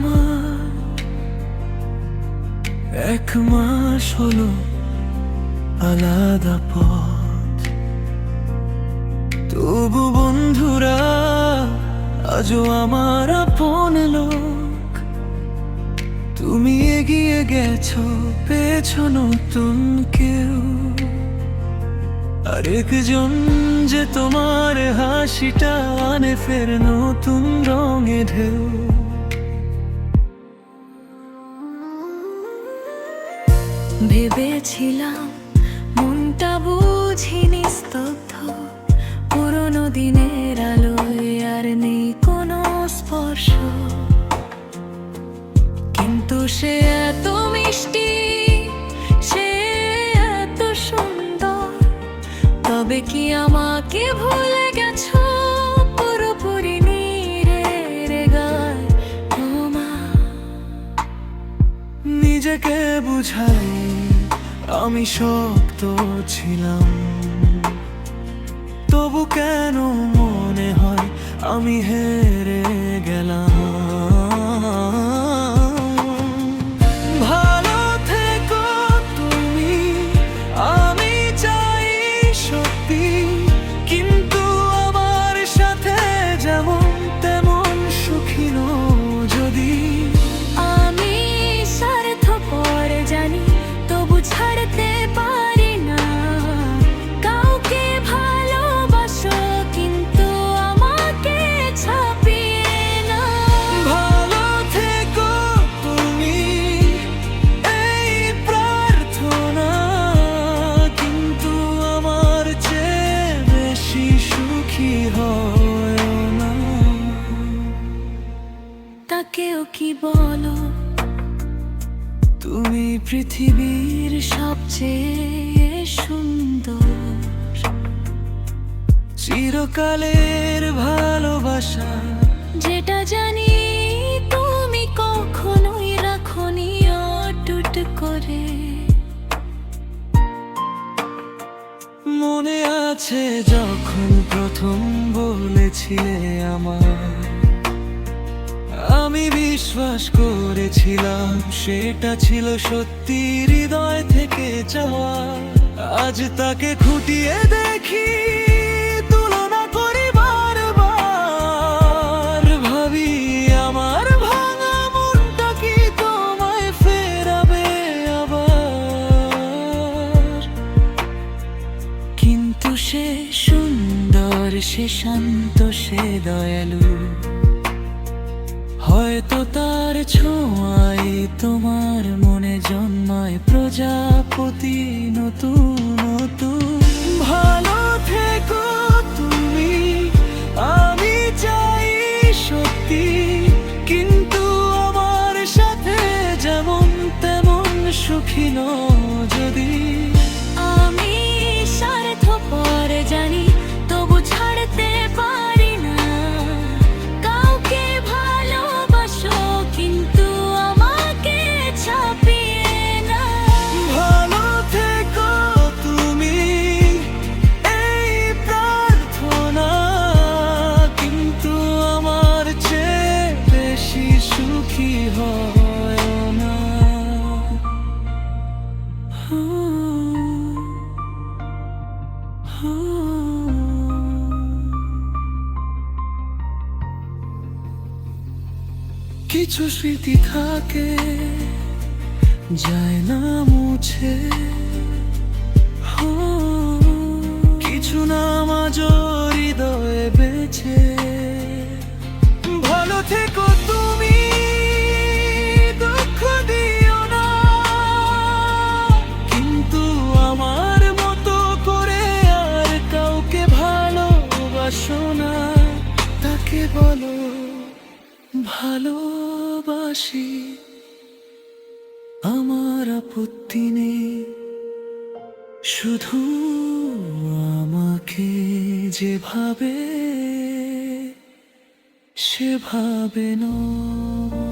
আমার 1 মাস হলো আলাদা পথ, তবু বন্ধুরা আজও আমার আপন লোক। তুমি এগিয়ে গেছো, পেয়েছো নতুন কেউ, আরেকজন যে তোমার হাসিটা আনে ফের নতুন রঙে ঢেউ। ভেবেছিলাম মনটা বুঝিনি স্তব্ধ, পুরোনো দিনের আলোয় আর নেই কোনো স্পর্শ, কিন্তু সে এত মিষ্টি, সে এত সুন্দর। তবে কি আমাকে ভুলে গেছো পুরোপুরি নীড়ে গায় তোমার? নিজেকে বুঝাই আমি শক্ত ছিলাম, তবু কেন মনে হয় আমি হেরে গেলাম। ভালো থেকো তুমি, আমি চাই সত্যি, কিন্তু আমার সাথে যেমন তেমন সুখী নও যদি। আমি স্বার্থপর জানি, তবু ছাড়তে পারি না। কাউকে ভালোবাসো কিন্তু আমাকে ছাপিয়ে না। ভালো থেকো তুমি, এই প্রার্থনা, কিন্তু আমার চেয়ে বেশি সুখী হয় না। তাকেও কি বলো তুমি পৃথিবীর সবচেয়ে সুন্দর, চিরকালের ভালোবাসা, যেটা জানি তুমি কখনোই রাখনি অটুট করে। মনে আছে যখন প্রথম বলেছিলে আমার, আমি বিশ্বাস করেছিলাম সেটা ছিল সত্যি, হৃদয় থেকে চাওয়া। আজ তাকে খুঁটিয়ে দেখি, তুলনা করি বারবার, ভাবি আমার ভাঙা মনটা কি তোমায় ফেরাবে আবার। কিন্তু সে সুন্দর, সে শান্ত, সে দয়ালু, হয়তো তার ছোঁয়ায় তোমার মনে জন্মায় প্রজাপতি নতুন নতুন। ভালো থেকো তুমি, আমি চাই সত্যি, কিন্তু আমার সাথে যেমন তেমন সুখী নও যদি। আমি স্বার্থপর জানি, তবু ছাড়তে পারি না। কাউকে ভালোবাসো কিন্তু আমাকে ছাপিয়ে না। ভালো থেকো তুমি, এই প্রার্থনা, কিন্তু আমার চেয়ে বেশি সুখী হয় না। কিছু স্মৃতি থাকে, যায় না মুছে, কিছু নাম আজও হৃদয়ে বেঁচে। ভালো থেকো তুমি, দুঃখ দিও না, কিন্তু আমার মতো করে আর কাউকে ভালোবাসো না। তাকে বলো ভালোবাসি, আমার আপত্তি নেই, শুধু আমাকে যেভাবে সেভাবে নয়।